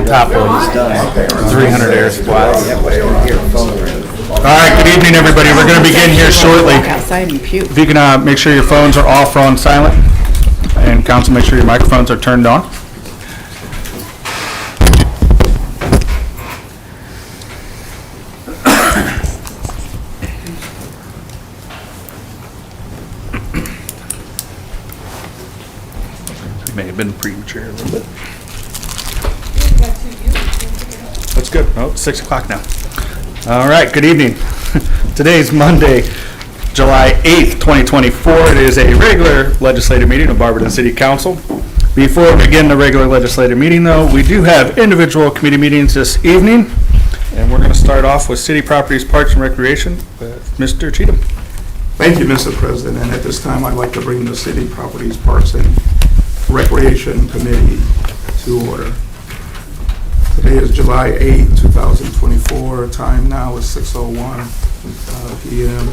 on top of 300 air squats. All right, good evening, everybody. We're going to begin here shortly. Outside and puke. If you can make sure your phones are off or on silent, and council, make sure your microphones are turned on. May have been premature a little bit. That's good. Oh, it's 6 o'clock now. All right, good evening. Today's Monday, July 8th, 2024. It is a regular legislative meeting of Barberton City Council. Before we begin the regular legislative meeting, though, we do have individual committee meetings this evening, and we're going to start off with City Properties, Parks, and Recreation with Mr. Cheatham. Thank you, Mr. President. And at this time, I'd like to bring the City Properties, Parks, and Recreation Committee to order. Today is July 8, 2024. Time now is 6:01 p.m.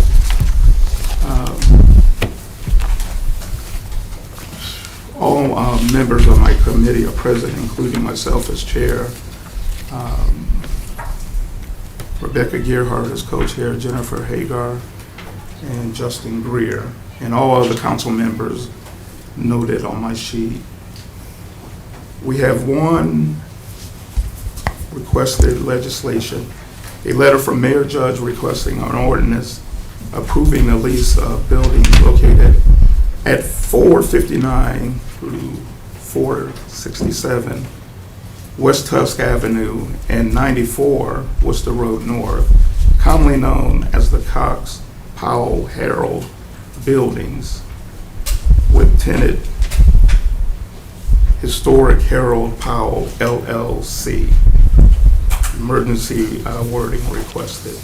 All members of my committee are present, including myself as chair. Rebecca Gearhart as co-chair, Jennifer Hagar, and Justin Greer, and all other council members noted on my sheet. We have one requested legislation, a letter from Mayor Judge requesting an ordinance approving the lease of buildings located at 459 through 467 West Tusk Avenue and 94 Worcester Road North, commonly known as the Cox Powell Herald buildings, with tenant Historic Harold Powell LLC. Emergency wording requested.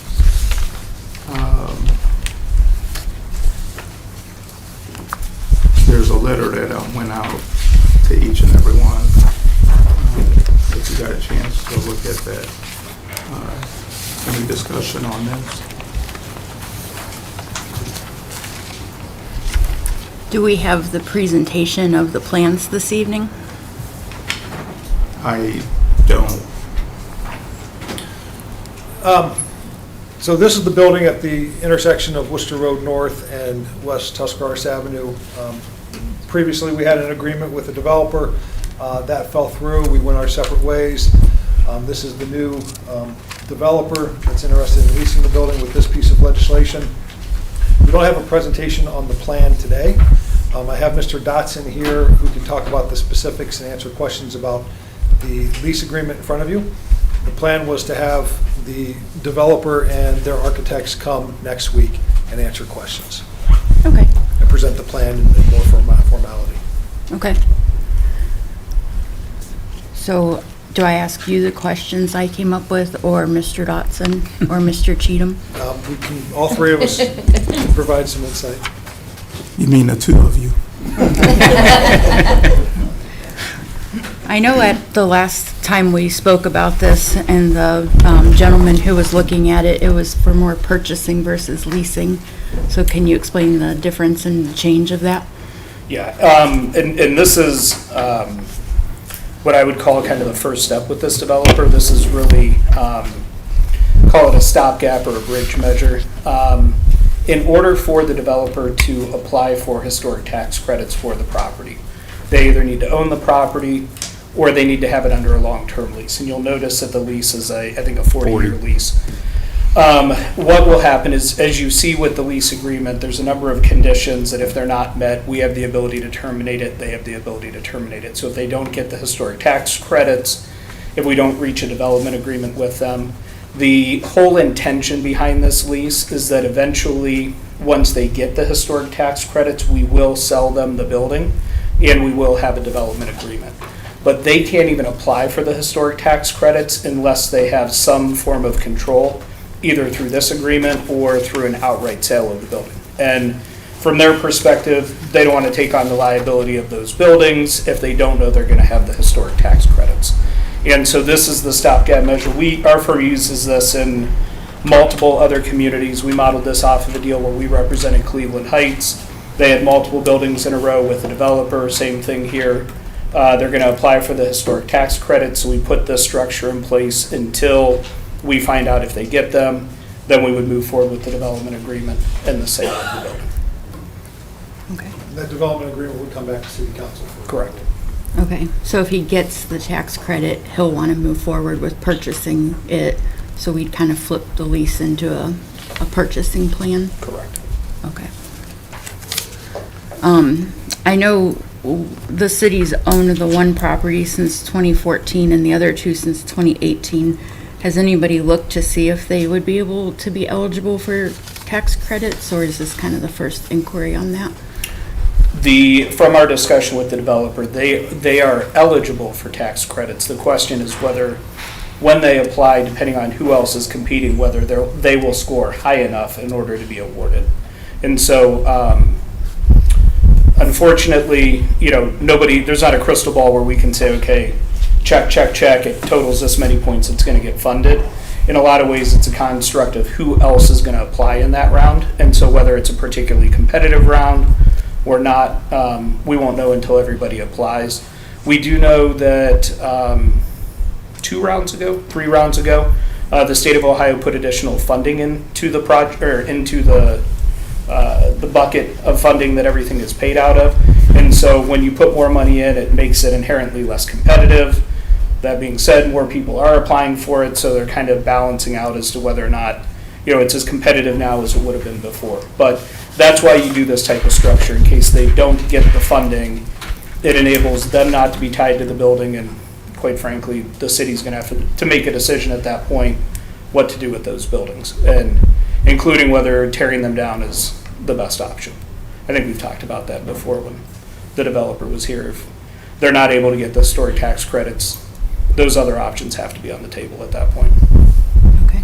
There's a letter that went out to each and every one. If you got a chance to look at that. Any discussion on this? Do we have the presentation of the plans this evening? I don't. So this is the building at the intersection of Worcester Road North and West Tuscarawas Avenue. Previously, we had an agreement with the developer. That fell through. We went our separate ways. This is the new developer that's interested in leasing the building with this piece of legislation. We don't have a presentation on the plan today. I have Mr. Dotson here who can talk about the specifics and answer questions about the lease agreement in front of you. The plan was to have the developer and their architects come next week and answer questions. Okay. And present the plan in more formality. Okay. So do I ask you the questions I came up with, or Mr. Dotson, or Mr. Cheatham? We can, all three of us can provide some insight. You mean the two of you? I know at the last time we spoke about this, and the gentleman who was looking at it, it was for more purchasing versus leasing. So can you explain the difference and change of that? Yeah, and this is what I would call kind of the first step with this developer. This is really, call it a stopgap or a bridge measure. In order for the developer to apply for historic tax credits for the property, they either need to own the property or they need to have it under a long-term lease. And you'll notice that the lease is, I think, a 40-year lease. What will happen is, as you see with the lease agreement, there's a number of conditions that if they're not met, we have the ability to terminate it, they have the ability to terminate it. So if they don't get the historic tax credits, if we don't reach a development agreement with them, the whole intention behind this lease is that eventually, once they get the historic tax credits, we will sell them the building and we will have a development agreement. But they can't even apply for the historic tax credits unless they have some form of control, either through this agreement or through an outright sale of the building. And from their perspective, they don't want to take on the liability of those buildings if they don't know they're going to have the historic tax credits. And so this is the stopgap measure. Our firm uses this in multiple other communities. We modeled this off of a deal where we represented Cleveland Heights. They had multiple buildings in a row with the developer, same thing here. They're going to apply for the historic tax credit, so we put this structure in place until we find out if they get them. Then we would move forward with the development agreement and the sale of the building. Okay. That development agreement would come back to city council. Correct. Okay, so if he gets the tax credit, he'll want to move forward with purchasing it, so we'd kind of flip the lease into a purchasing plan? Correct. Okay. I know the city's owned the one property since 2014 and the other two since 2018. Has anybody looked to see if they would be able to be eligible for tax credits, or is this kind of the first inquiry on that? From our discussion with the developer, they are eligible for tax credits. The question is whether, when they apply, depending on who else is competing, whether they will score high enough in order to be awarded. And so, unfortunately, there's not a crystal ball where we can say, okay, check, it totals this many points, it's going to get funded. In a lot of ways, it's a construct of who else is going to apply in that round. And so whether it's a particularly competitive round or not, we won't know until everybody applies. We do know that 3 rounds ago, the state of Ohio put additional funding into the project, or into the bucket of funding that everything is paid out of. And so when you put more money in, it makes it inherently less competitive. That being said, more people are applying for it, so they're kind of balancing out as to whether or not, it's as competitive now as it would have been before. But that's why you do this type of structure, in case they don't get the funding. It enables them not to be tied to the building, and quite frankly, the city's going to have to make a decision at that point what to do with those buildings, and including whether tearing them down is the best option. I think we've talked about that before when the developer was here. If they're not able to get the historic tax credits, those other options have to be on the table at that point. Okay.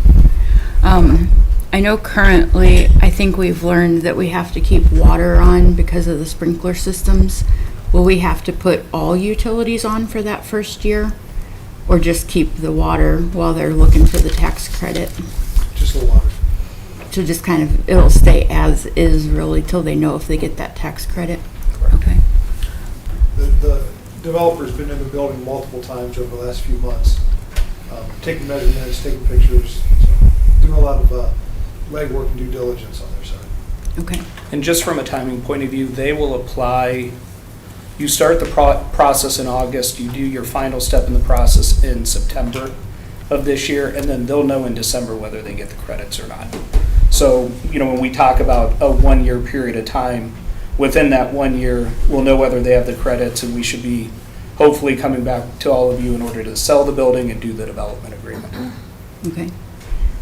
I know currently, I think we've learned that we have to keep water on because of the sprinkler systems. Will we have to put all utilities on for that first year? Or just keep the water while they're looking for the tax credit? Just the water. So just kind of, it'll stay as is really till they know if they get that tax credit? Correct. Okay. The developer's been in the building multiple times over the last few months, taking measurements, taking pictures, doing a lot of legwork and due diligence on their side. Okay. And just from a timing point of view, they will apply. You start the process in August, you do your final step in the process in September of this year, and then they'll know in December whether they get the credits or not. So, when we talk about a 1-year period of time, within that 1 year, we'll know whether they have the credits, and we should be hopefully coming back to all of you in order to sell the building and do the development agreement. Okay.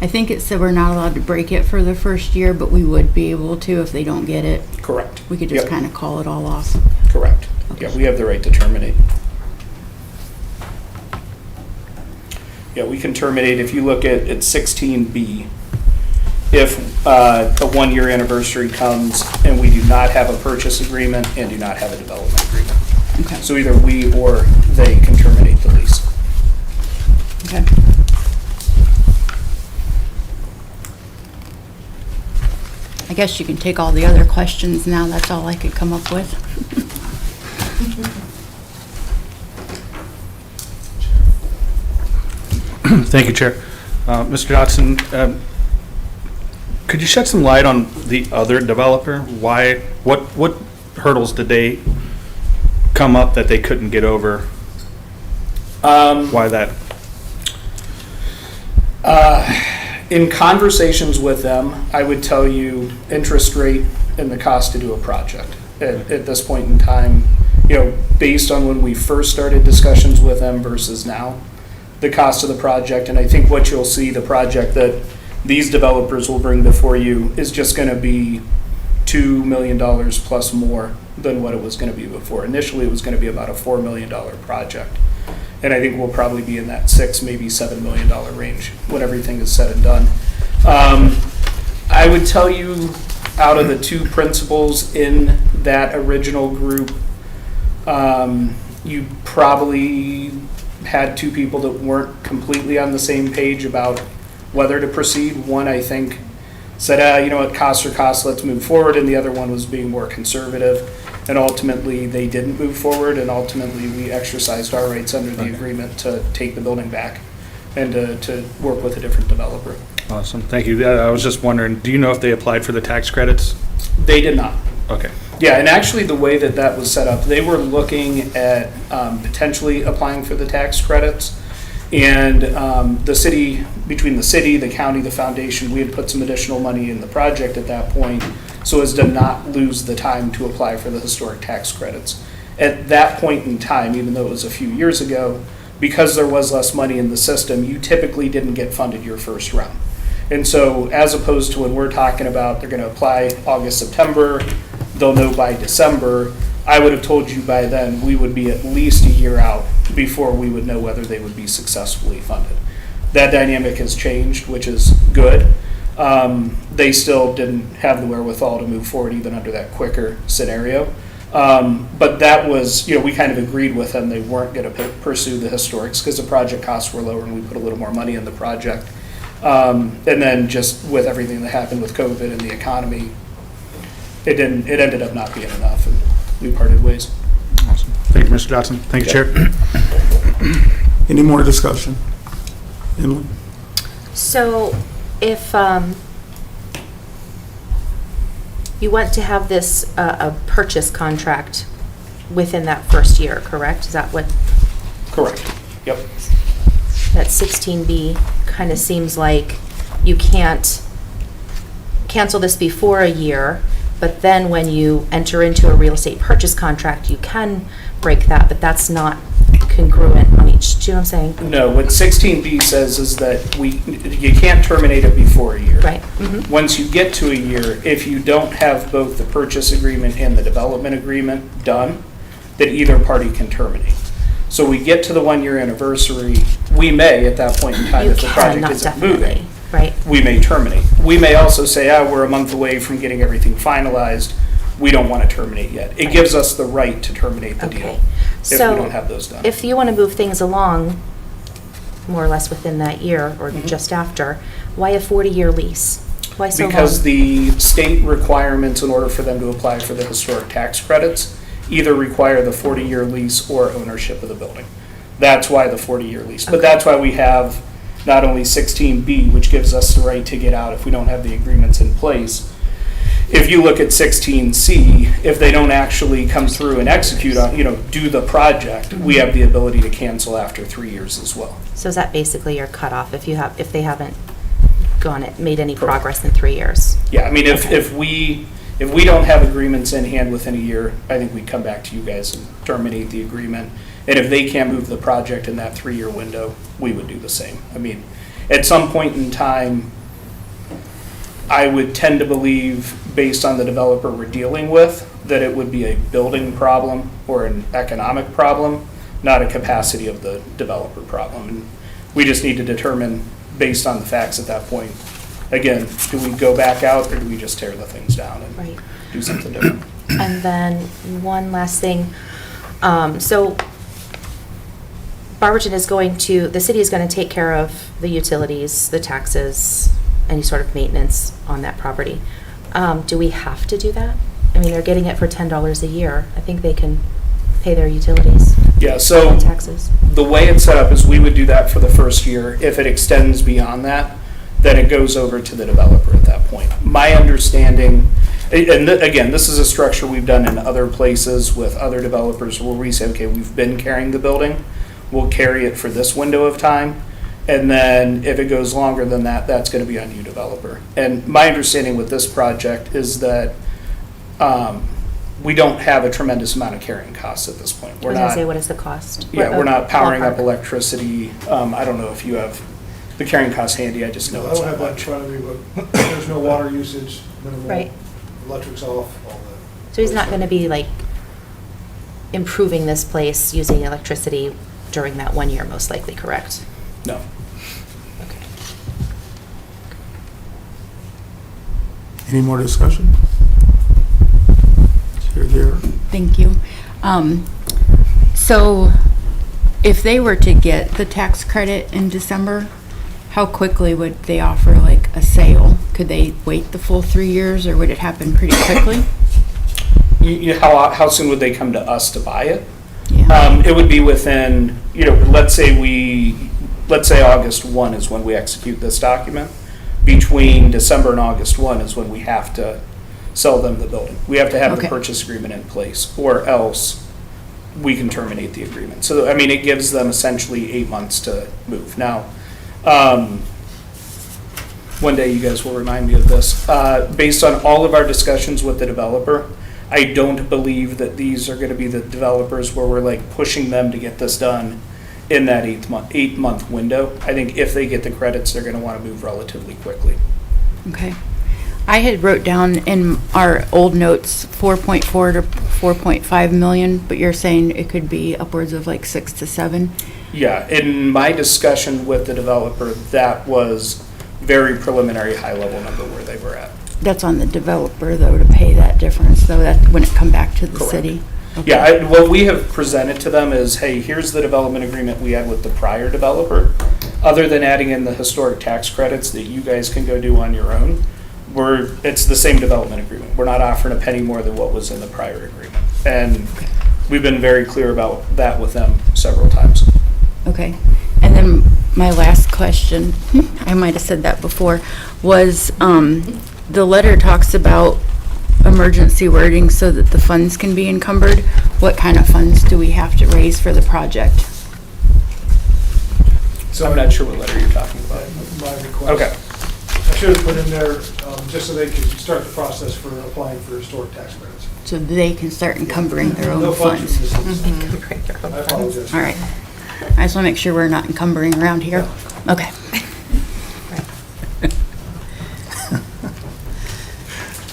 I think it said we're not allowed to break it for the first year, but we would be able to if they don't get it. Correct. We could just Yep. kind of call it all off. Correct. Okay. Yeah, we have the right to terminate. Yeah, we can terminate. If you look at 16B, if a 1-year anniversary comes and we do not have a purchase agreement and do not have a development agreement. Okay. So either we or they can terminate the lease. Okay. I guess you can take all the other questions now. That's all I could come up with. Thank you, Chair. Mr. Dotson, could you shed some light on the other developer? What hurdles did they come up that they couldn't get over? Why that? In conversations with them, I would tell you interest rate and the cost to do a project. At this point in time, based on when we first started discussions with them versus now, the cost of the project, and I think what you'll see, the project that these developers will bring before you is just going to be $2 million plus more than what it was going to be before. Initially, it was going to be about a $4 million project. And I think we'll probably be in that $6, maybe $7 million range when everything is said and done. I would tell you, out of the 2 principals in that original group, you probably had 2 people that weren't completely on the same page about whether to proceed. One, I think, said, what, costs are costs, let's move forward, and the other one was being more conservative. And ultimately, they didn't move forward, and ultimately, we exercised our rights under the Okay. agreement to take the building back and to work with a different developer. Awesome, thank you. I was just wondering, do you know if they applied for the tax credits? They did not. Okay, Yeah, and actually, the way that that was set up, they were looking at potentially applying for the tax credits. And the city, between the city, the county, the foundation, we had put some additional money in the project at that point so as to not lose the time to apply for the historic tax credits. At that point in time, even though it was a few years ago, because there was less money in the system, you typically didn't get funded your first round. And so as opposed to when we're talking about they're going to apply August, September, they'll know by December, I would have told you by then we would be at least a year out before we would know whether they would be successfully funded. That dynamic has changed, which is good. They still didn't have the wherewithal to move forward even under that quicker scenario. But that was, we kind of agreed with them, they weren't going to pursue the historics because the project costs were lower and we put a little more money in the project. And then just with everything that happened with COVID and the economy, it ended up not being enough and we parted ways. awesome. Thank you, Mr. Dotson. Thank you, Chair. Any more discussion? Emily? So if you want to have this, a purchase contract within that first year, correct? Is that what, Correct. Yep. that 16B kind of seems like you can't cancel this before a year, but then when you enter into a real estate purchase contract, you can break that, but that's not congruent on each, do you know what I'm saying? No, what 16B says is that you can't terminate it before a year. Right. Mhm. Once you get to a year, if you don't have both the purchase agreement and the development agreement done, then either party can terminate. So we get to the 1-year anniversary, we may, at that point in time, You if the can, project not isn't definitely, moving, right? we may terminate. We may also say, we're a month away from getting everything finalized, we don't want to terminate yet. It Right. gives us the right to terminate the deal Okay. if we So don't have those done. if you want to move things along, more or less within that year or Mhm. just after, why a 40-year lease? Why so long? Because the state requirements in order for them to apply for the historic tax credits either require the 40-year lease or ownership of the building. That's why the 40-year lease. But Okay. that's why we have not only 16B, which gives us the right to get out if we don't have the agreements in place. If you look at 16C, if they don't actually come through and execute on, do the project, we have the ability to cancel after 3 years as well. So is that basically your cutoff if they haven't made any Correct. progress in 3 years? Yeah, I mean, Okay. if we don't have agreements in hand within a year, I think we'd come back to you guys and terminate the agreement. And if they can't move the project in that 3-year window, we would do the same. I mean, at some point in time, I would tend to believe, based on the developer we're dealing with, that it would be a building problem or an economic problem, not a capacity of the developer problem. And we just need to determine, based on the facts at that point, again, do we go back out or do we just tear the things down and Right. do something different? And then one last thing. So Barberton is the city is going to take care of the utilities, the taxes, any sort of maintenance on that property. Do we have to do that? I mean, they're getting it for $10 a year. I think they can pay their utilities Yeah, so and taxes. the way it's set up is we would do that for the first year. If it extends beyond that, then it goes over to the developer at that point. My understanding, and again, this is a structure we've done in other places with other developers where we say, okay, we've been carrying the building, we'll carry it for this window of time, and then if it goes longer than that, that's going to be on you, developer. And my understanding with this project is that we don't have a tremendous amount of carrying costs at this point. I was going to say, what is the cost? Yeah, we're not powering up Ballpark. electricity. I don't know if you have the carrying cost handy, I just know I it's don't not have that in much. front of me, but there's no water usage, minimal. Right. Electric's off, all that. So he's not going to be like improving this place using electricity during that 1 year, most likely, correct? No. Okay. Any more discussion? Chair Guerra? Thank you. So if they were to get the tax credit in December, how quickly would they offer like a sale? Could they wait the full 3 years or would it happen pretty quickly? how soon would they come to us to buy it? Yeah. It would be within, let's say August 1 is when we execute this document. Between December and August 1 is when we have to sell them the building. We have to have the Okay. purchase agreement in place, or else we can terminate the agreement. So, I mean, it gives them essentially 8 months to move. Now, one day you guys will remind me of this. Based on all of our discussions with the developer, I don't believe that these are gonna be the developers where we're like pushing them to get this done in that 8-month window. I think if they get the credits, they're gonna wanna move relatively quickly. Okay. I had wrote down in our old notes 4.4 to 4.5 million, but you're saying it could be upwards of like 6 to 7? Yeah, in my discussion with the developer, that was very preliminary, high-level number where they were at. That's on the developer, though, to pay that difference, though, that wouldn't come back to the Correct. city? Okay. Yeah, what we have presented to them is, hey, here's the development agreement we had with the prior developer. Other than adding in the historic tax credits that you guys can go do on your own, it's the same development agreement. We're not offering a penny more than what was in the prior agreement. And we've been very clear about that with them several times. Okay. And then my last question, I might have said that before, was the letter talks about emergency wording so that the funds can be encumbered. What kind of funds do we have to raise for the project? So I'm not sure what letter you're talking about. My request. Okay. I should have put in there, just so they could start the process for applying for historic tax credits. So they can start encumbering their No own funds? from the city. I apologize. All right. I just want to make sure we're not encumbering around here. Okay.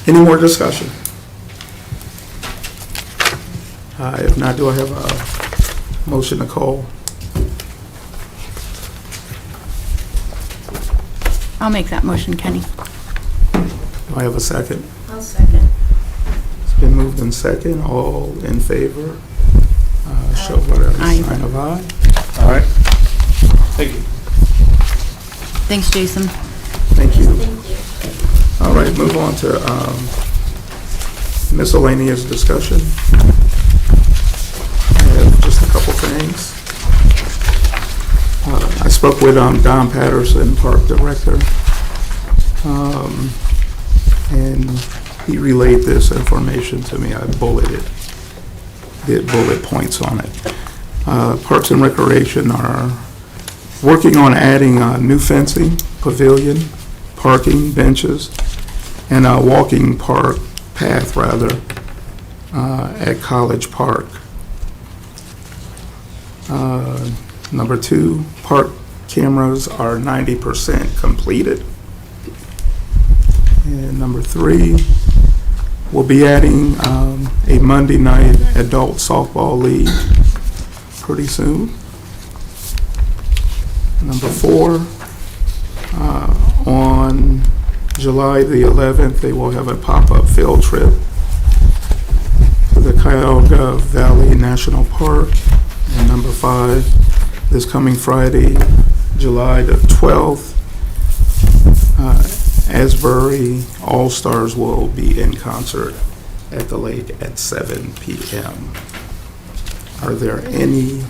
Any more discussion? If not, do I have a motion to call? I'll make that motion, Kenny. Do I have a second? I'll second. It's been moved in second. All in favor? Show whatever Aye. sign of aye. All right. Thank you. Thanks, Jason. Thank you. All right, move on to miscellaneous discussion. I have just a couple things. I spoke with Don Patterson, Park Director, and he relayed this information to me. I did bullet points on it. Parks and Recreation are working on adding new fencing, pavilion, parking, benches, and a walking path at College Park. Number 2, park cameras are 90% completed. And number 3, we'll be adding a Monday night adult softball league pretty soon. Number 4, on July the 11th, they will have a pop-up field trip to the Cuyahoga Valley National Park. And number 5, this coming Friday, July the 12th, Asbury All-Stars will be in concert at the lake at 7 p.m. Are there any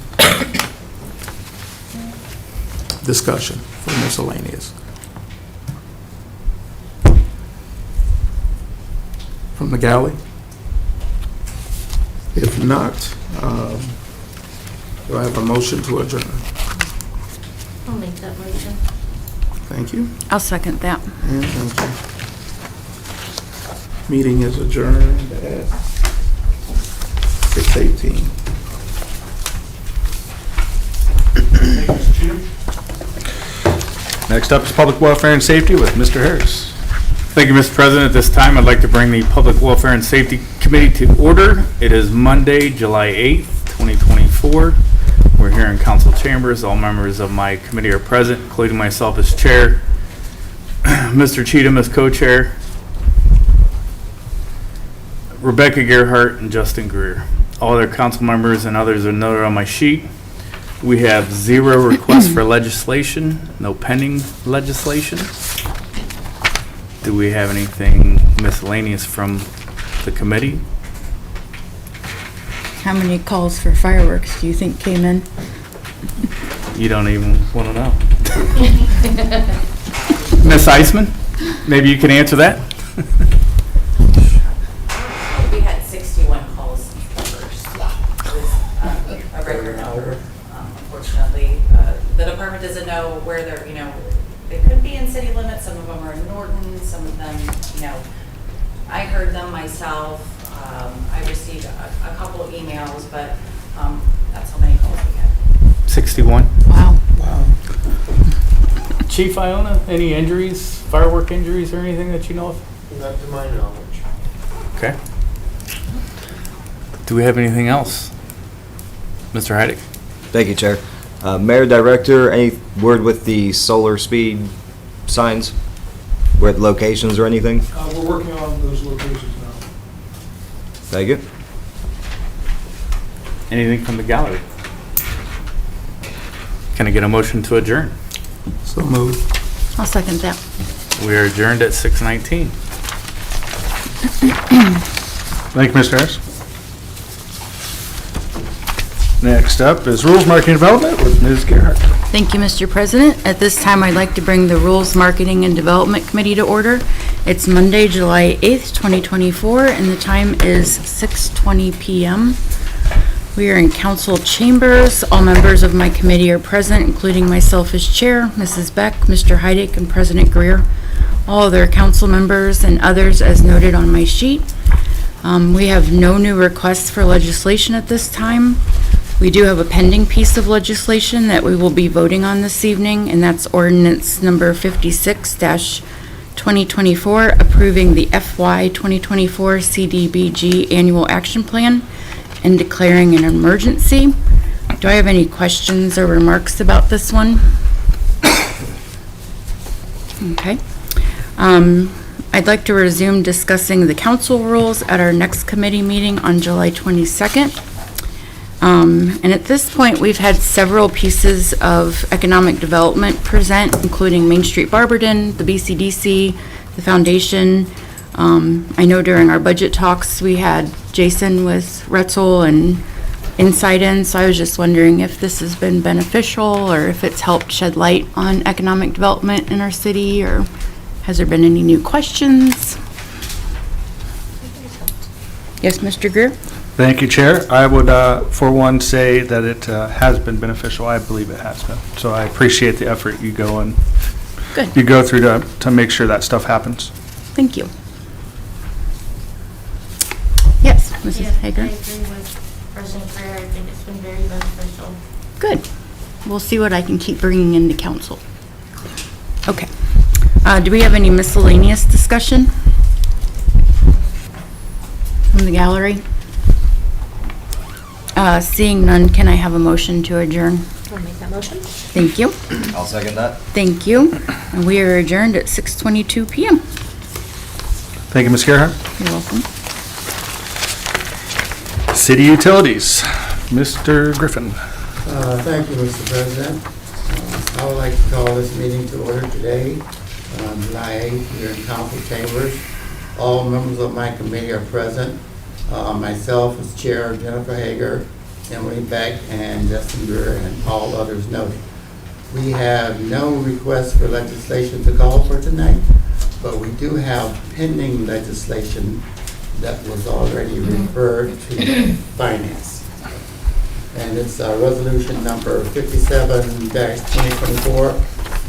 discussion for miscellaneous? From the galley? If not, do I have a motion to adjourn? I'll make that motion. Thank you. I'll second that. And thank you. Meeting is adjourned at 6:18. Next up is Public Welfare and Safety with Mr. Harris. Thank you, Mr. President. At this time, I'd like to bring the Public Welfare and Safety Committee to order. It is Monday, July 8th, 2024. We're here in council chambers. All members of my committee are present, including myself as chair, Mr. Cheatham as co-chair, Rebecca Gerhart, and Justin Greer. All other council members and others are noted on my sheet. We have 0 requests for legislation, no pending legislation. Do we have anything miscellaneous from the committee? How many calls for fireworks do you think came in? You don't even want to know. Ms. Eisman, maybe you can answer that? We had 61 calls first. It was a record number. Unfortunately, the department doesn't know where they're, they could be in city limits. Some of them are in Norton, some of them, I heard them myself. I received a couple of emails, but that's how many calls we had. 61. Wow. Chief Iona, any injuries, firework injuries or anything that you know of? Not to my knowledge. Okay. Do we have anything else? Mr. Heidick? Thank you, Chair. Mayor, Director, any word with the solar speed signs? With locations or anything? We're working on those locations now. Thank you. Anything from the gallery? Can I get a motion to adjourn? So moved. I'll second that. We are adjourned at 6:19. Thank you, Mr. Harris. Next up is Rules Marketing Development with Ms. Gerhart. Thank you, Mr. President. At this time, I'd like to bring the Rules Marketing and Development Committee to order. It's Monday, July 8th, 2024, and the time is 6:20 p.m. We are in council chambers. All members of my committee are present, including myself as chair, Mrs. Beck, Mr. Heidick, and President Greer. All other council members and others as noted on my sheet. We have no new requests for legislation at this time. We do have a pending piece of legislation that we will be voting on this evening, and that's ordinance number 56-2024, approving the FY 2024 CDBG Annual Action Plan and declaring an emergency. Do I have any questions or remarks about this one? Okay. I'd like to resume discussing the council rules at our next committee meeting on July 22nd. And at this point, we've had several pieces of economic development present, including Main Street Barberton, the BCDC, the foundation. I know during our budget talks, we had Jason with Retzel and Insight In, so I was just wondering if this has been beneficial or if it's helped shed light on economic development in our city, or has there been any new questions? Yes, Mr. Greer? Thank you, Chair. I would, for one, say that it has been beneficial. I believe it has been. So I appreciate the effort you go and Good. you go through to make sure that stuff happens. Thank you. Yes, Mrs. Yeah, Hager? I agree with President Greer. I think it's been very beneficial. Good. We'll see what I can keep bringing into council. Okay. Do we have any miscellaneous discussion from the gallery? Seeing none, can I have a motion to adjourn? I'll make that motion. Thank you. I'll second that. Thank you. And we are adjourned at 6:22 p.m. Thank you, Ms. Gerhart. You're welcome. City Utilities, Mr. Griffin. Thank you, Mr. President. I would like to call this meeting to order today, July 8th, here in council chambers. All members of my committee are present. Myself as chair, Jennifer Hager, Emily Beck, and Justin Greer, and all others noted. We have no requests for legislation to call for tonight, but we do have pending legislation that was already referred to finance. And it's resolution number 57-2024,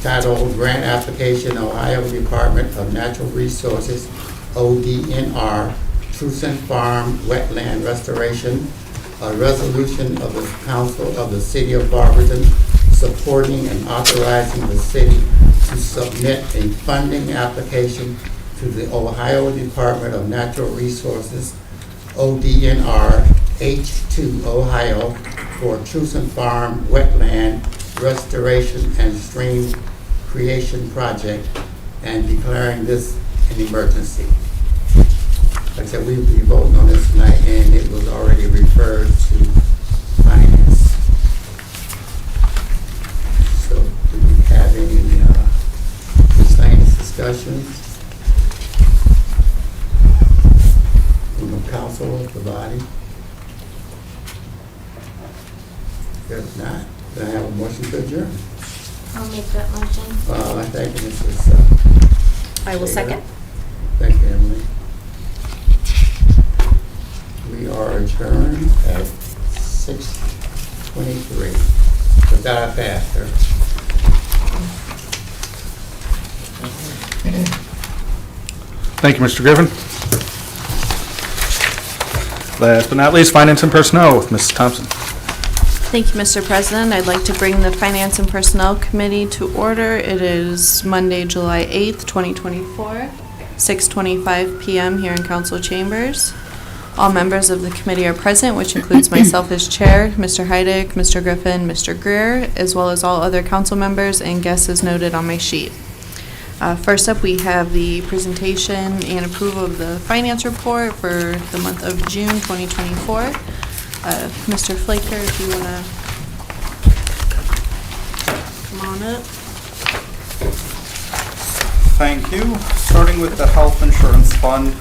titled Grant Application, Ohio Department of Natural Resources, ODNR, Truson Farm Wetland Restoration, a resolution of the Council of the City of Barberton supporting and authorizing the city to submit a funding application to the Ohio Department of Natural Resources, ODNR, H2 Ohio, for Truson Farm Wetland Restoration and Stream Creation Project, and declaring this an emergency. Like I said, we will be voting on this tonight, and it was already referred to finance. So, do we have any miscellaneous discussions from the council, the body? If not, then I have a motion to adjourn. I'll make that motion. Thank you, Mrs. I will second. Thank you, Emily. We are adjourned at 6:23. Was that faster? Thank you, Mr. Griffin. Last but not least, Finance and Personnel with Mrs. Thompson. Thank you, Mr. President. I'd like to bring the Finance and Personnel Committee to order. It is Monday, July 8th, 2024, 6:25 PM here in Council Chambers. All members of the committee are present, which includes myself as chair, Mr. Heidick, Mr. Griffin, Mr. Greer, as well as all other council members and guests as noted on my sheet. First up, we have the presentation and approval of the finance report for the month of June 2024. Mr. Flaker, if you want to come on up. Thank you. Starting with the health insurance fund,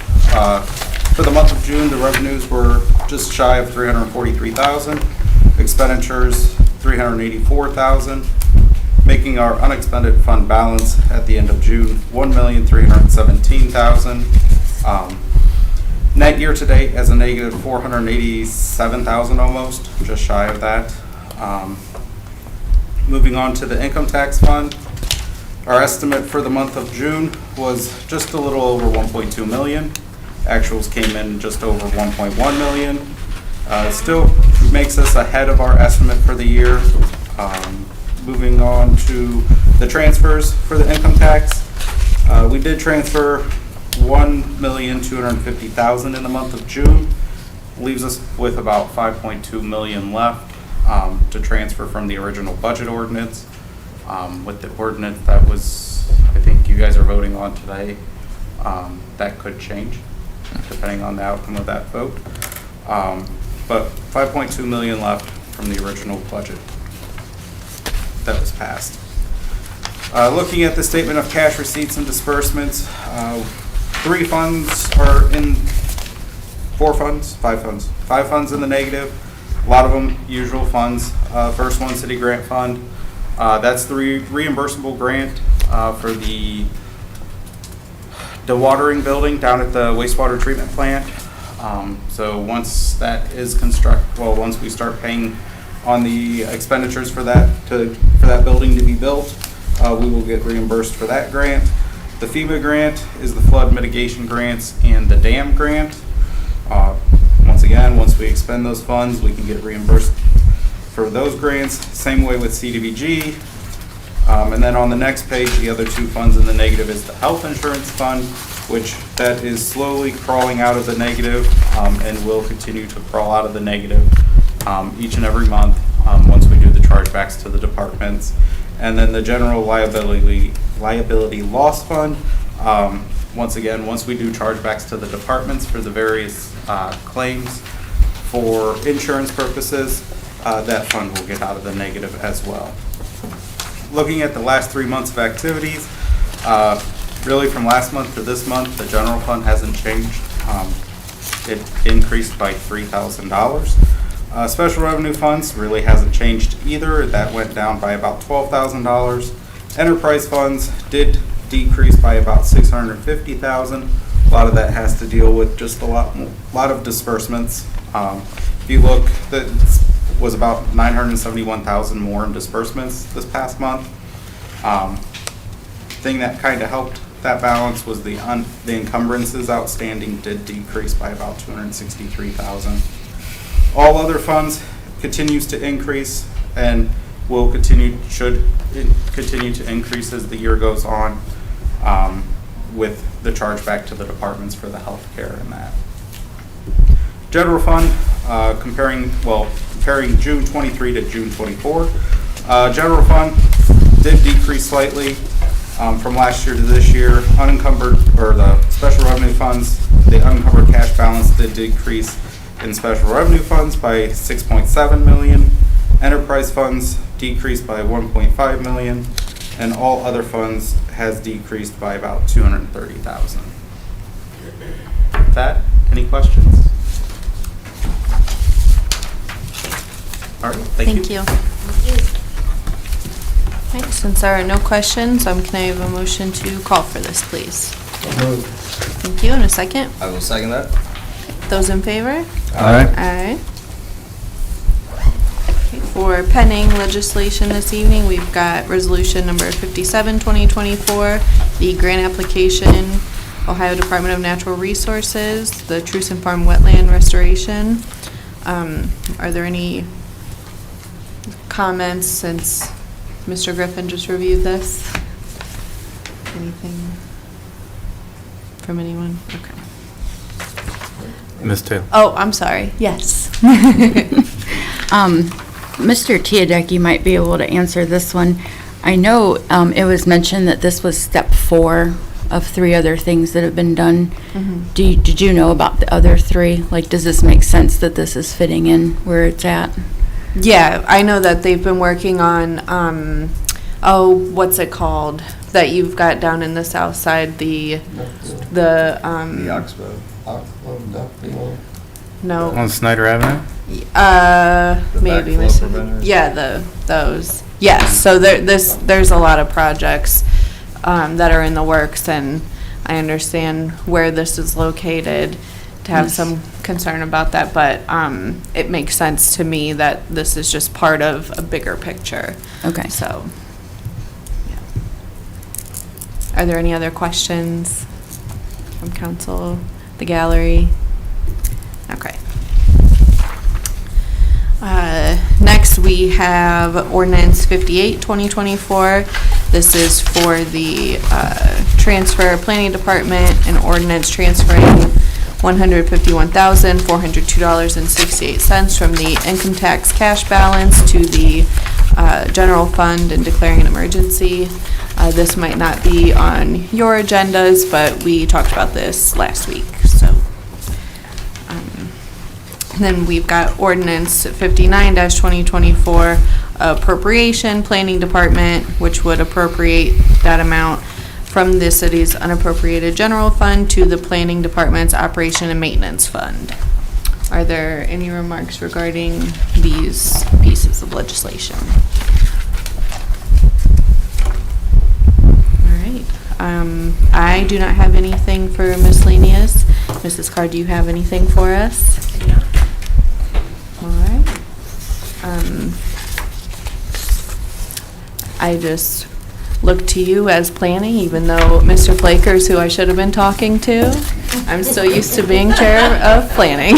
for the month of June, the revenues were just shy of $343,000, expenditures $384,000, making our unexpended fund balance at the end of June $1,317,000. Net year to date as a negative $487,000 almost, just shy of that. Moving on to the income tax fund, our estimate for the month of June was just a little over 1.2 million. Actuals came in just over 1.1 million. Still makes us ahead of our estimate for the year. Moving on to the transfers for the income tax. We did transfer $1,250,000 in the month of June. Leaves us with about 5.2 million left to transfer from the original budget ordinance. With the ordinance that was, I think you guys are voting on today, that could change depending on the outcome of that vote. But 5.2 million left from the original budget that was passed. Looking at the statement of cash receipts and disbursements, five funds in the negative. A lot of them usual funds. First one, city grant fund. That's the reimbursable grant for the dewatering building down at the wastewater treatment plant. So once that is once we start paying on the expenditures for that building to be built, we will get reimbursed for that grant. The FEMA grant is the flood mitigation grants and the dam grant. Once again, once we expend those funds, we can get reimbursed for those grants. Same way with CDBG. And then on the next page, the other two funds in the negative is the health insurance fund, which that is slowly crawling out of the negative and will continue to crawl out of the negative each and every month once we do the chargebacks to the departments. And then the general liability loss fund, once again, once we do chargebacks to the departments for the various claims for insurance purposes, that fund will get out of the negative as well. Looking at the last 3 months of activities, really from last month to this month, the general fund hasn't changed. It increased by $3,000. Special revenue funds really hasn't changed either. That went down by about $12,000. Enterprise funds did decrease by about $650,000. A lot of that has to deal with just a lot of disbursements. If you look, that was about $971,000 more in disbursements this past month. Thing that kind of helped that balance was the encumbrances outstanding did decrease by about $263,000. All other funds continues to increase and should continue to increase as the year goes on with the chargeback to the departments for the health care and that. General fund, comparing June 23 to June 24. General fund did decrease slightly from last year to this year. Unencumbered, or the special revenue funds, the unencumbered cash balance did decrease in special revenue funds by $6.7 million. Enterprise funds decreased by $1.5 million, and all other funds has decreased by about $230,000. With that, any questions? All right, thank you. Right, since there are no questions, can I have a motion to call for this, please? Thank you, and a second. I will second that. Those in favor? All right. Aye. Okay, for pending legislation this evening, we've got resolution number 57, 2024, the grant application, Ohio Department of Natural Resources, the Truce and Farm Wetland Restoration. Are there any comments since Mr. Griffin just reviewed this? Anything from anyone? Okay. Ms. Taylor. Oh, I'm sorry. Yes. Mr. Teodecki might be able to answer this one. I know it was mentioned that this was step 4 of 3 other things that have been done. Mhm. Did you know about the other 3? Like, does this make sense that this is fitting in where it's at? Yeah, I know that they've been working on, what's it called? That you've got down in the south side, the Oxbow. no, On Snyder Avenue? maybe, backflow missing. preventers? Yeah, those. Yes, so there's a lot of projects, that are in the works, and I understand where this is located, to have Yes. some concern about that, but, it makes sense to me that this is just part of a bigger picture. Okay. So, yeah. Are there any other questions from council, the gallery? Okay. Next, we have ordinance 58, 2024. This is for the transfer planning department, and ordinance transferring $151,402.68 from the income tax cash balance to the general fund and declaring an emergency. This might not be on your agendas, but we talked about this last week, so. Then we've got ordinance 59-2024 appropriation planning department, which would appropriate that amount from the city's unappropriated general fund to the planning department's operation and maintenance fund. Are there any remarks regarding these pieces of legislation? All right. I do not have anything for miscellaneous. Mrs. Carr, do you have anything for us? All right. I just look to you as planning, even though Mr. Flakers, who I should have been talking to, I'm so used to being chair of planning.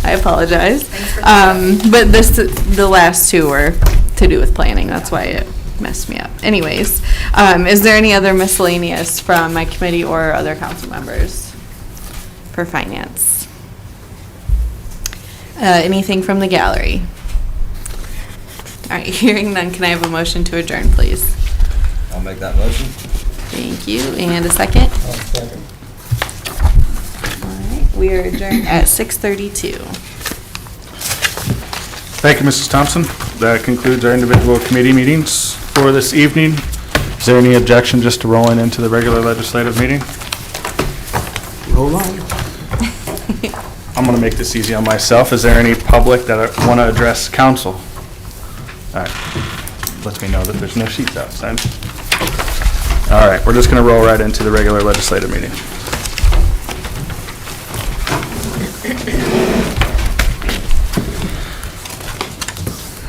I apologize. But the last 2 were to do with planning. That's why it messed me up. Anyways, is there any other miscellaneous from my committee or other council members for finance? Anything from the gallery? All right, hearing none, can I have a motion to adjourn, please? I'll make that motion. Thank you, and a second? Second. All right, we are adjourned at 6:32. Thank you, Mrs. Thompson. That concludes our individual committee meetings for this evening. Is there any objection just to rolling into the regular legislative meeting? Roll on. I'm going to make this easy on myself. Is there any public that want to address council? All right. Lets me know that there's no sheets outside. All right, we're just going to roll right into the regular legislative meeting.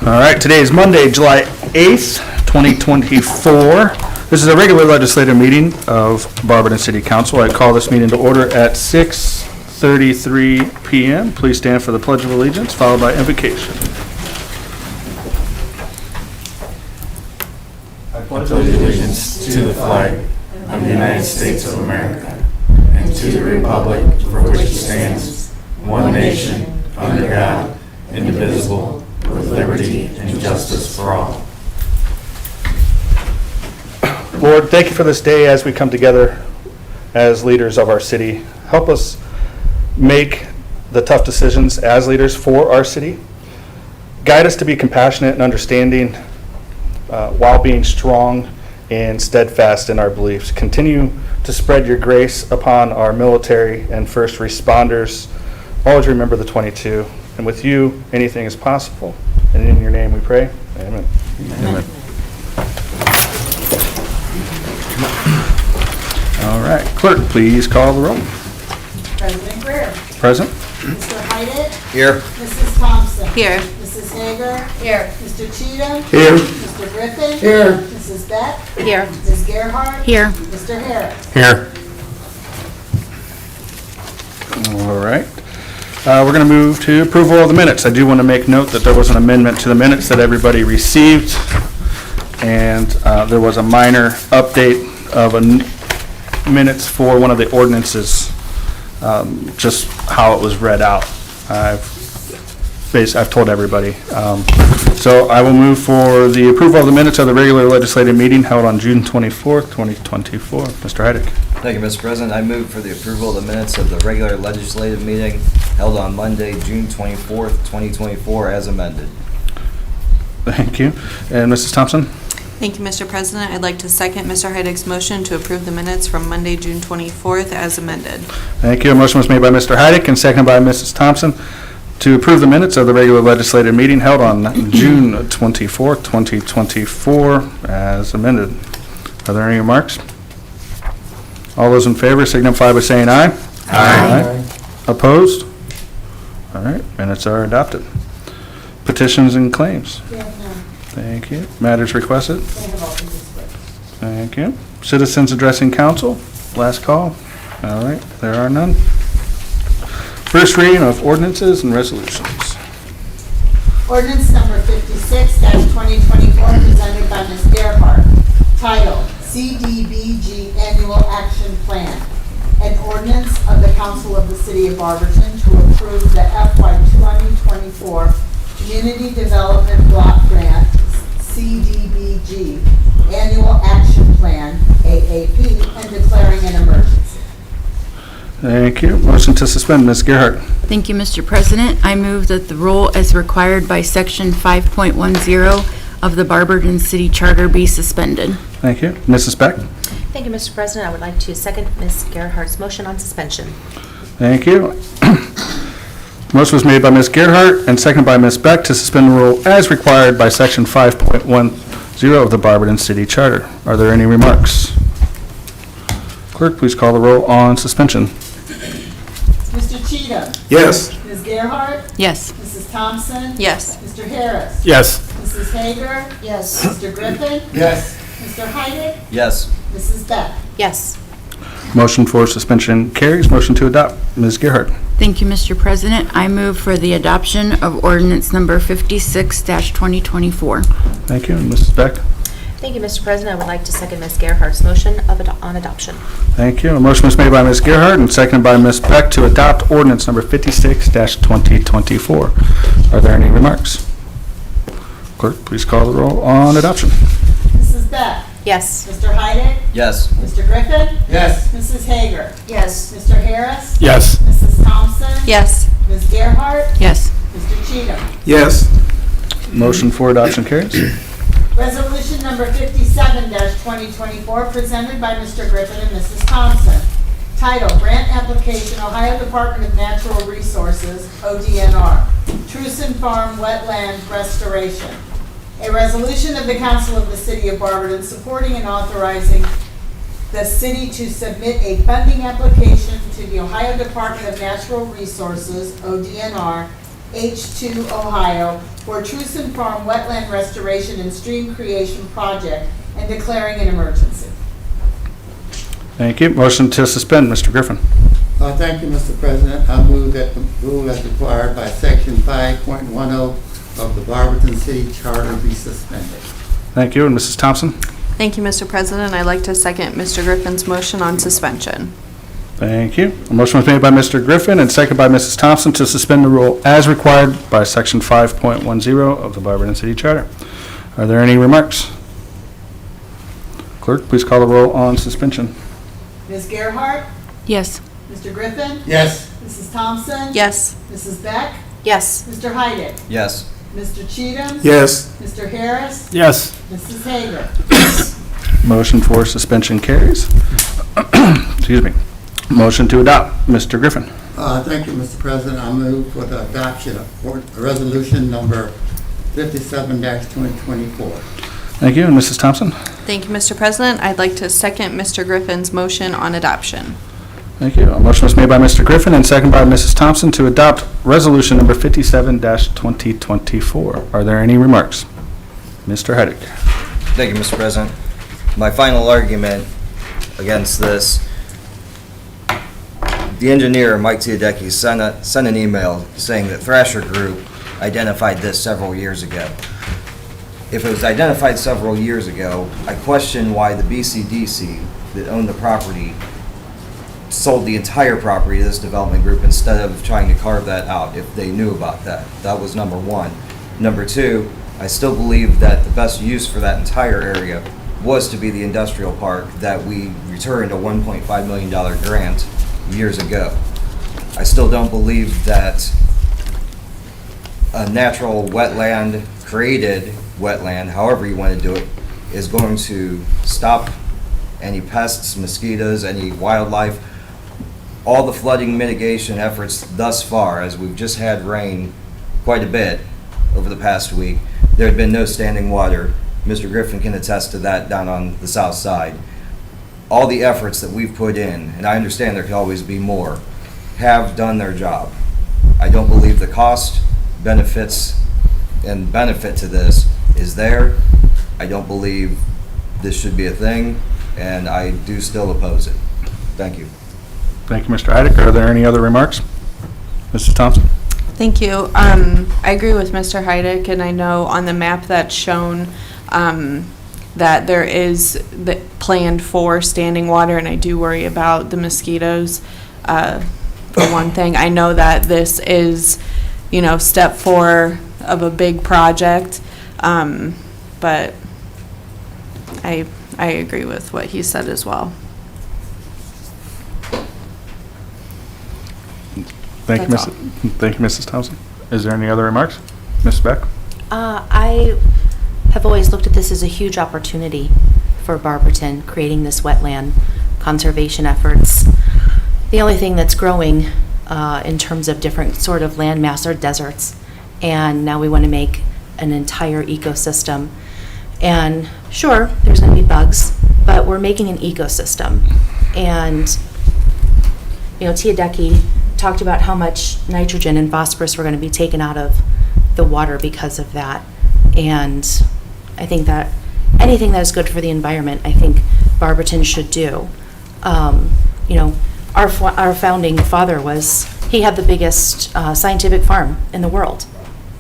All right, today is Monday, July 8th, 2024. This is a regular legislative meeting of Barberton City Council. I call this meeting to order at 6:33 p.m. Please stand for the Pledge of Allegiance, followed by invocation. I pledge allegiance to the flag of the United States of America and to the republic for which it stands, one nation, under God, indivisible, with liberty and justice for all. Lord, thank you for this day as we come together as leaders of our city. Help us make the tough decisions as leaders for our city. Guide us to be compassionate and understanding while being strong and steadfast in our beliefs. Continue to spread your grace upon our military and first responders. Always remember the 22. And with you, anything is possible. And in your name we pray. Amen. Amen. All right, clerk, please call the roll. President Greer. Present? Mr. Heidick. Here. Mrs. Thompson. Here. Mrs. Hager. Here. Mr. Cheatham. Here. Mr. Griffin. Here. Mrs. Beck. Here. Ms. Gerhart. Here. Mr. Harris. Here. All right. We're going to move to approval of the minutes. I do want to make note that there was an amendment to the minutes that everybody received, and there was a minor update of minutes for one of the ordinances, just how it was read out. I've told everybody. So I will move for the approval of the minutes of the regular legislative meeting held on June 24th, 2024. Mr. Heidick. Thank you, Mr. President. I move for the approval of the minutes of the regular legislative meeting held on Monday, June 24th, 2024, as amended. Thank you. And Mrs. Thompson? Thank you, Mr. President. I'd like to second Mr. Heidick's motion to approve the minutes from Monday, June 24th as amended. Thank you. A motion was made by Mr. Heidick and seconded by Mrs. Thompson to approve the minutes of the regular legislative meeting held on June 24th, 2024, as amended. Are there any remarks? All those in favor signify by saying aye. Aye. Opposed? All right, minutes are adopted. Petitions and claims. Thank you. Matters requested. Thank you. Citizens addressing council. Last call. All right, there are none. First reading of ordinances and resolutions. Ordinance number 56-2024 presented by Ms. Gerhart. Title, CDBG Annual Action Plan. An ordinance of the Council of the City of Barberton to approve the FY 2024 Community Development Block Grant, CDBG Annual Action Plan, AAP, and declaring an emergency. Thank you. Motion to suspend, Ms. Gerhart. Thank you, Mr. President. I move that the rule as required by Section 5.10 of the Barberton City Charter be suspended. Thank you. Mrs. Beck? Thank you, Mr. President. I would like to second Ms. Gerhardt's motion on suspension. Thank you. Motion was made by Ms. Gerhart and seconded by Ms. Beck to suspend the rule as required by Section 5.10 of the Barberton City Charter. Are there any remarks? Clerk, please call the roll on suspension. Mr. Cheatham. Yes. Ms. Gerhart. Yes. Mrs. Thompson. Yes. Mr. Harris. Yes. Mrs. Hager. Yes. Mr. Griffin. Yes. Mr. Heidick. Yes. Mrs. Beck. Yes. Motion for suspension carries. Motion to adopt. Ms. Gerhart. Thank you, Mr. President. I move for the adoption of ordinance number 56-2024. Thank you. And Mrs. Beck? Thank you, Mr. President. I would like to second Ms. Gerhardt's motion on adoption. Thank you. A motion was made by Ms. Gerhart and seconded by Ms. Beck to adopt ordinance number 56-2024. Are there any remarks? Clerk, please call the roll on adoption. Mrs. Beck. Yes. Mr. Heidick. Yes. Mr. Griffin. Yes. Mrs. Hager. Yes. Mr. Harris. Yes. Mrs. Thompson. Yes. Ms. Gerhart. Yes. Mr. Cheatham. Yes. Motion for adoption carries. Resolution number 57-2024 presented by Mr. Griffin and Mrs. Thompson. Title, Grant Application, Ohio Department of Natural Resources, ODNR, Truson Farm Wetland Restoration. A resolution of the Council of the City of Barberton supporting and authorizing the city to submit a funding application to the Ohio Department of Natural Resources, ODNR, H2 Ohio, for Truson Farm Wetland Restoration and Stream Creation Project and declaring an emergency. Thank you. Motion to suspend, Mr. Griffin. Thank you, Mr. President. I move that the rule as required by Section 5.10 of the Barberton City Charter be suspended. Thank you. And Mrs. Thompson? Thank you, Mr. President. I'd like to second Mr. Griffin's motion on suspension. Thank you. A motion was made by Mr. Griffin and seconded by Mrs. Thompson to suspend the rule as required by Section 5.10 of the Barberton City Charter. Are there any remarks? Clerk, please call the roll on suspension. Ms. Gerhart. Yes. Mr. Griffin. Yes. Mrs. Thompson. Yes. Mrs. Beck. Yes. Mr. Heidick. Yes. Mr. Cheatham. Yes. Mr. Harris. Yes. Mrs. Hager. Motion for suspension carries. Excuse me. Motion to adopt. Mr. Griffin. Thank you, Mr. President. I move for the adoption of resolution number 57-2024. Thank you. And Mrs. Thompson? Thank you, Mr. President. I'd like to second Mr. Griffin's motion on adoption. Thank you. A motion was made by Mr. Griffin and second by Mrs. Thompson to adopt resolution number 57-2024. Are there any remarks? Mr. Heidick. Thank you, Mr. President. My final argument against this, the engineer, Mike Teodecki, sent an email saying that Thrasher Group identified this several years ago. If it was identified several years ago, I question why the BCDC that owned the property sold the entire property to this development group instead of trying to carve that out if they knew about that. That was number one. Number two, I still believe that the best use for that entire area was to be the industrial park that we returned a $1.5 million grant years ago. I still don't believe that a natural wetland, created wetland, however you want to do it, is going to stop any pests, mosquitoes, any wildlife. All the flooding mitigation efforts thus far, as we've just had rain quite a bit over the past week, there had been no standing water. Mr. Griffin can attest to that down on the south side. All the efforts that we've put in, and I understand there could always be more, have done their job. I don't believe the cost, benefits, and benefit to this is there. I don't believe this should be a thing, and I do still oppose it. Thank you. Thank you, Mr. Heidick. Are there any other remarks? Mrs. Thompson? Thank you. I agree with Mr. Heidick, and I know on the map that's shown that there is planned for standing water, and I do worry about the mosquitoes. For one thing, I know that this is, step 4 of a big project, but I agree with what he said as well. Thank you, Mrs. Thompson. Is there any other remarks? Ms. Beck? I have always looked at this as a huge opportunity for Barberton, creating this wetland conservation efforts. The only thing that's growing in terms of different sort of landmass are deserts, and now we want to make an entire ecosystem. And sure, there's going to be bugs, but we're making an ecosystem. And Teodecki talked about how much nitrogen and phosphorus were going to be taken out of the water because of that. And I think that anything that is good for the environment, I think Barberton should do. Our founding father he had the biggest scientific farm in the world.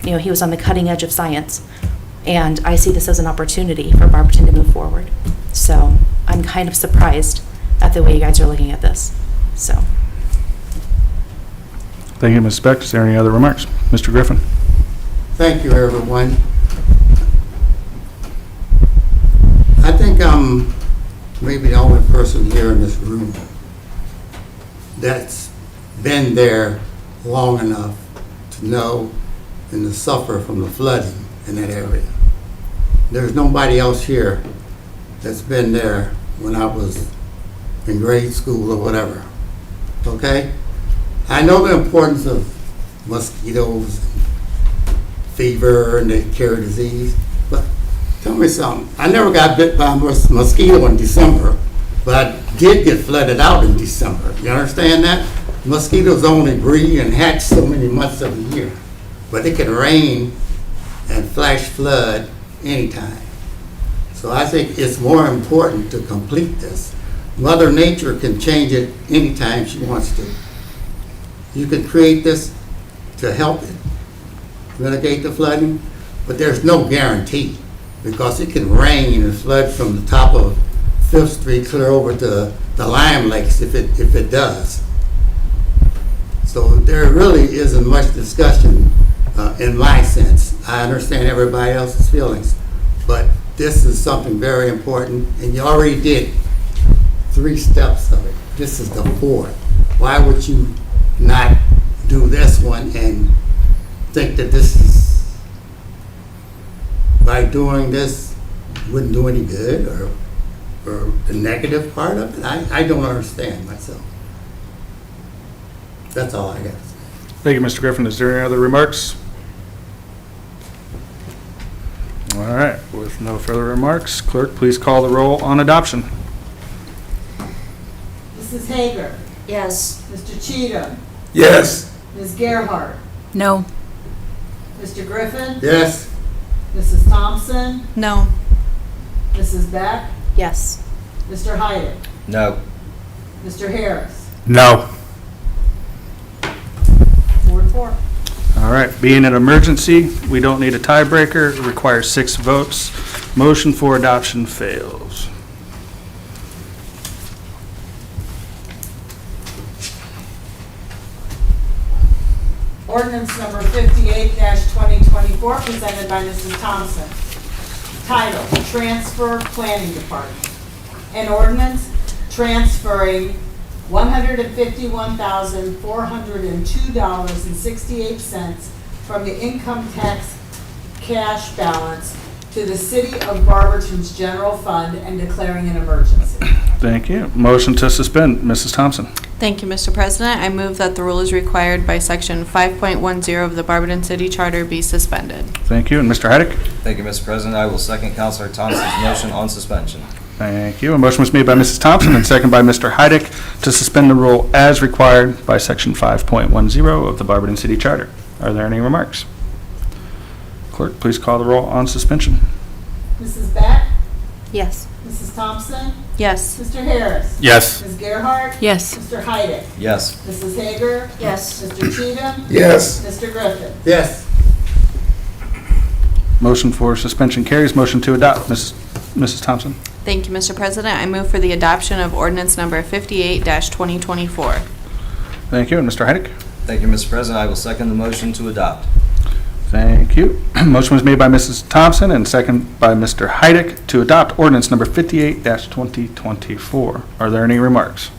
He was on the cutting edge of science. And I see this as an opportunity for Barberton to move forward. So I'm kind of surprised at the way you guys are looking at this. So. Thank you, Ms. Beck. Is there any other remarks? Mr. Griffin? Thank you, everyone. I think I'm maybe the only person here in this room that's been there long enough to know and to suffer from the flooding in that area. There's nobody else here that's been there when I was in grade school or whatever. Okay? I know the importance of mosquitoes, fever, and they carry disease, but tell me something. I never got bit by a mosquito in December, but I did get flooded out in December. You understand that? Mosquitoes only breed and hatch so many months of the year, but it can rain and flash flood anytime. So I think it's more important to complete this. Mother Nature can change it anytime she wants to. You could create this to help it mitigate the flooding, but there's no guarantee because it can rain and flood from the top of 5th Street clear over to the Lime Lakes if it does. So there really isn't much discussion in my sense. I understand everybody else's feelings, but this is something very important, and you already did 3 steps of it. This is the 4th. Why would you not do this one and think that this is, by doing this, wouldn't do any good or the negative part of it? I don't understand myself. That's all I got to say. Thank you, Mr. Griffin. Is there any other remarks? All right, with no further remarks, clerk, please call the roll on adoption. Mrs. Hager? Yes. Mr. Cheatham? Yes. Ms. Gerhart? No. Mr. Griffin? Yes. Mrs. Thompson? No. Mrs. Beck? Yes. Mr. Heidick? No. Mr. Harris? No. 4-4. All right, being an emergency, we don't need a tiebreaker, it requires 6 votes. Motion for adoption fails. Ordinance number 58-2024, presented by Mrs. Thompson. Title, Transfer Planning Department. An ordinance transferring $151,402.68 from the income tax cash balance to the City of Barberton's general fund and declaring an emergency. Thank you. Motion to suspend, Mrs. Thompson. Thank you, Mr. President. I move that the rule is required by Section 5.10 of the Barberton City Charter be suspended. Thank you, and Mr. Heidick? Thank you, Mr. President. I will second Counselor Thompson's motion on suspension. Thank you. A motion was made by Mrs. Thompson and second by Mr. Heidick to suspend the rule as required by Section 5.10 of the Barberton City Charter. Are there any remarks? Clerk, please call the roll on suspension. Mrs. Beck? Yes. Mrs. Thompson? Yes. Mr. Harris? Yes. Ms. Gerhart? Yes. Mr. Heidick? Yes. Mrs. Hager? Yes. Mr. Cheatham? Yes. Mr. Griffin? Yes. Motion for suspension carries. Motion to adopt, Mrs. Thompson. Thank you, Mr. President. I move for the adoption of ordinance number 58-2024. Thank you, and Mr. Heidick? Thank you, Mr. President. I will second the motion to adopt. Thank you. Motion was made by Mrs. Thompson and second by Mr. Heidick to adopt ordinance number 58-2024. Are there any remarks?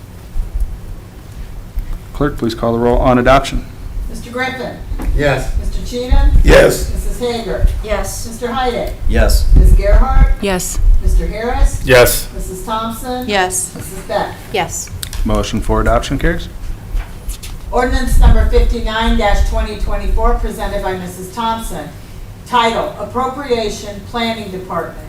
Clerk, please call the roll on adoption. Mr. Griffin? Yes. Mr. Cheatham? Yes. Mrs. Hager? Yes. Mr. Heidick? Yes. Ms. Gerhart? Yes. Mr. Harris? Yes. Mrs. Thompson? Yes. Mrs. Beck? Yes. Motion for adoption carries. Ordinance number 59-2024, presented by Mrs. Thompson. Title, Appropriation Planning Department.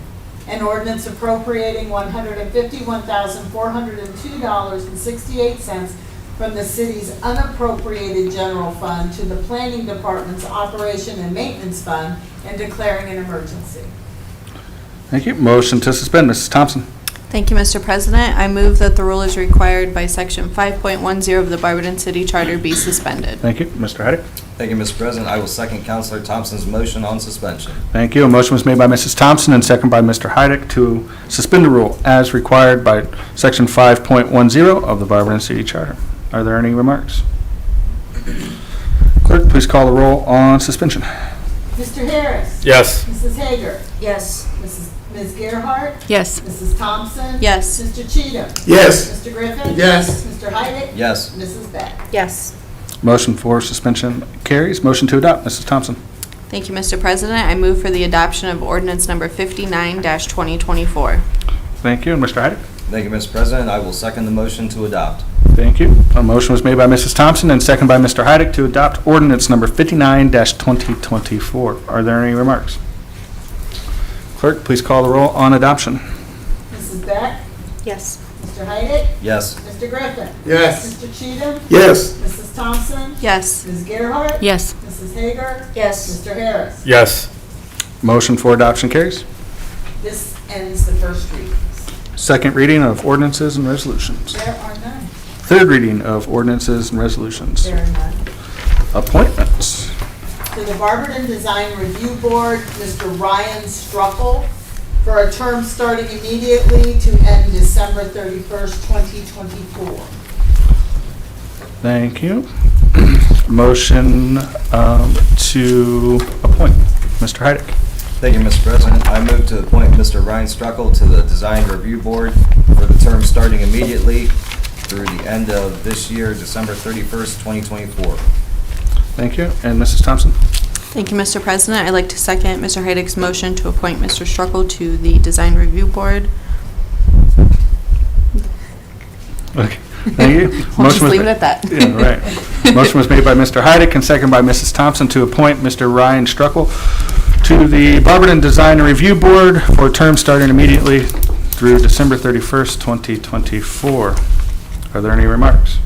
An ordinance appropriating $151,402.68 from the city's unappropriated general fund to the planning department's operation and maintenance fund and declaring an emergency. Thank you. Motion to suspend, Mrs. Thompson. Thank you, Mr. President. I move that the rule is required by Section 5.10 of the Barberton City Charter be suspended. Thank you. Mr. Heidick? Thank you, Mr. President. I will second Counselor Thompson's motion on suspension. Thank you. A motion was made by Mrs. Thompson and second by Mr. Heidick to suspend the rule as required by Section 5.10 of the Barberton City Charter. Are there any remarks? Clerk, please call the roll on suspension. Mr. Harris? Yes. Mrs. Hager? Yes. Ms. Gerhart? Yes. Mrs. Thompson? Yes. Mr. Cheatham? Yes. Mr. Griffin? Yes. Mr. Heidick? Yes. Mrs. Beck? Yes. Motion for suspension carries. Motion to adopt, Mrs. Thompson. Thank you, Mr. President. I move for the adoption of ordinance number 59-2024. Thank you. And Mr. Heidick? Thank you, Mr. President. I will second the motion to adopt. Thank you. A motion was made by Mrs. Thompson and second by Mr. Heidick to adopt ordinance number 59-2024. Are there any remarks? Clerk, please call the roll on adoption. Mrs. Beck? Yes. Mr. Heidick? Yes. Mr. Griffin? Yes. Mr. Cheatham? Yes. Mrs. Thompson? Yes. Ms. Gerhart? Yes. Mrs. Hager? Yes. Mr. Harris? Yes. Motion for adoption carries. This ends the first readings. Second reading of ordinances and resolutions. There are none. Third reading of ordinances and resolutions. There are none. Appointments. To the Barberton Design Review Board, Mr. Ryan Struckel, for a term starting immediately to end December 31st, 2024. Thank you. Motion to appoint Mr. Heidick. Thank you, Mr. President. I move to appoint Mr. Ryan Struckel to the Design Review Board for the term starting immediately through the end of this year, December 31st, 2024. Thank you. And Mrs. Thompson? Thank you, Mr. President. I'd like to second Mr. Heidick's motion to appoint Mr. Struckel to the Design Review Board. Okay. Thank you. We'll just leave it at that. Yeah, right. Motion was made by Mr. Heidick and second by Mrs. Thompson to appoint Mr. Ryan Struckel to the Barberton Design and Review Board for a term starting immediately through December 31st, 2024. Are there any remarks?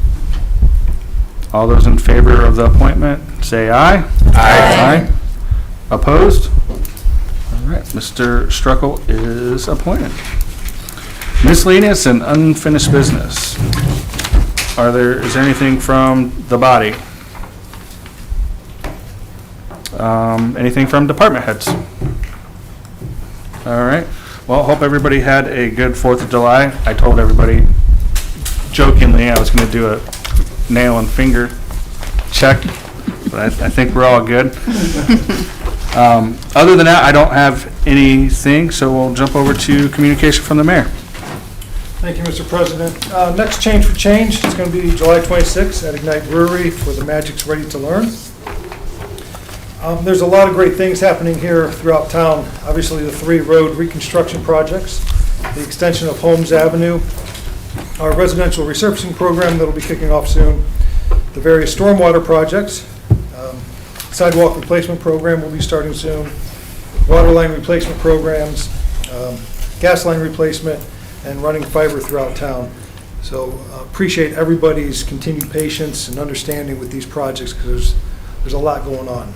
All those in favor of the appointment, say aye. Aye. Opposed? All right, Mr. Struckle is appointed. Miscellaneous and unfinished business. Is there anything from the body? Anything from department heads? All right. Well, hope everybody had a good 4th of July. I told everybody jokingly I was going to do a nail and finger check, but I think we're all good. Other than that, I don't have anything, so we'll jump over to communication from the mayor. Thank you, Mr. President. Next Change for Change is going to be July 26th at Ignite Brewery for the Magic's Ready to Learn. There's a lot of great things happening here throughout town. Obviously, the 3 road reconstruction projects, the extension of Holmes Avenue, our residential resurfacing program that'll be kicking off soon, the various stormwater projects, sidewalk replacement program will be starting soon, water line replacement programs, gas line replacement, and running fiber throughout town. So appreciate everybody's continued patience and understanding with these projects because there's a lot going on,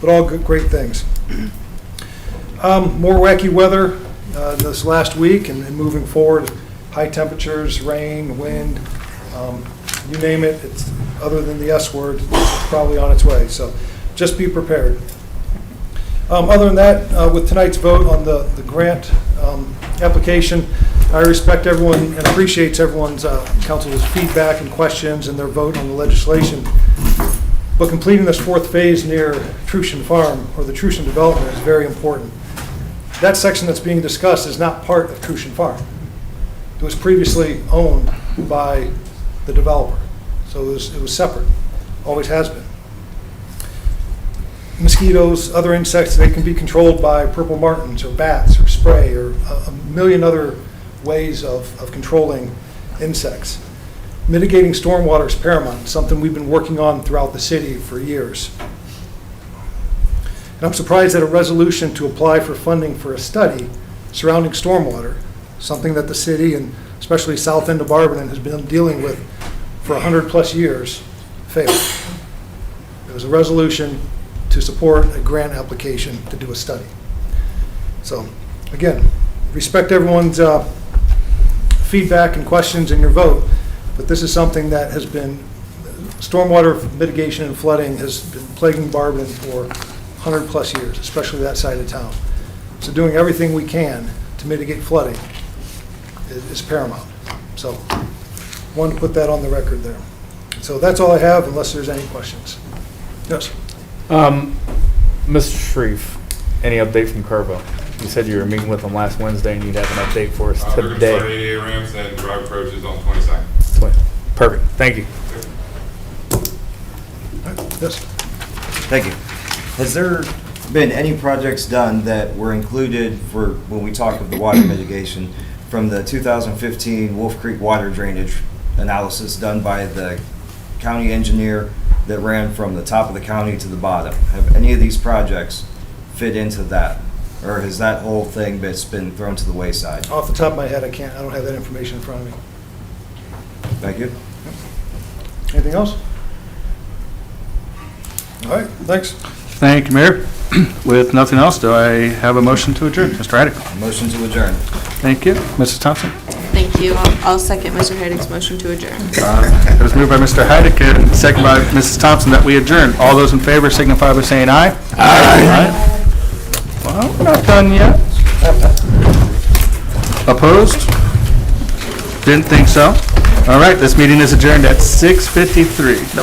but all good, great things. More wacky weather this last week and moving forward. High temperatures, rain, wind, you name it. It's other than the S word, it's probably on its way. So just be prepared. Other than that, with tonight's vote on the grant application, I respect everyone and appreciate everyone's council's feedback and questions and their vote on the legislation. But completing this 4th phase near Trushan Farm, or the Trushan development, is very important. That section that's being discussed is not part of Trushan Farm. It was previously owned by the developer, so it was separate, always has been. Mosquitoes, other insects, they can be controlled by purple martins or bats or spray or a million other ways of controlling insects. Mitigating stormwater is paramount, something we've been working on throughout the city for years. And I'm surprised that a resolution to apply for funding for a study surrounding stormwater, something that the city and especially south end of Barberton has been dealing with for 100+ years, failed. It was a resolution to support a grant application to do a study. So again, respect everyone's feedback and questions and your vote, but this is something that has been, stormwater mitigation and flooding has been plaguing Barberton for 100+ years, especially that side of town. So doing everything we can to mitigate flooding is paramount. So wanted to put that on the record there. So that's all I have unless there's any questions. Yes. Mr. Shreve, any update from Carvo? You said you were meeting with them last Wednesday and you'd have an update for us We're going to today. start 88 ramps and drive approaches on 22nd. Perfect. Thank you. Yes. Thank you. Has there been any projects done that were included for, when we talk of the water mitigation, from the 2015 Wolf Creek water drainage analysis done by the county engineer that ran from the top of the county to the bottom? Have any of these projects fit into that? Or has that whole thing been thrown to the wayside? Off the top of my head, I don't have that information in front of me. Thank you. Anything else? All right, thanks. Thank you, Mayor. With nothing else, do I have a motion to adjourn? Mr. Heidick. Motion to adjourn. Thank you. Mrs. Thompson. Thank you. I'll second Mr. Heidick's motion to adjourn. It was moved by Mr. Heidick and second by Mrs. Thompson that we adjourn. All those in favor signify by saying aye. Aye. Well, we're not done yet. Opposed? Didn't think so. All right, this meeting is adjourned at 6:53.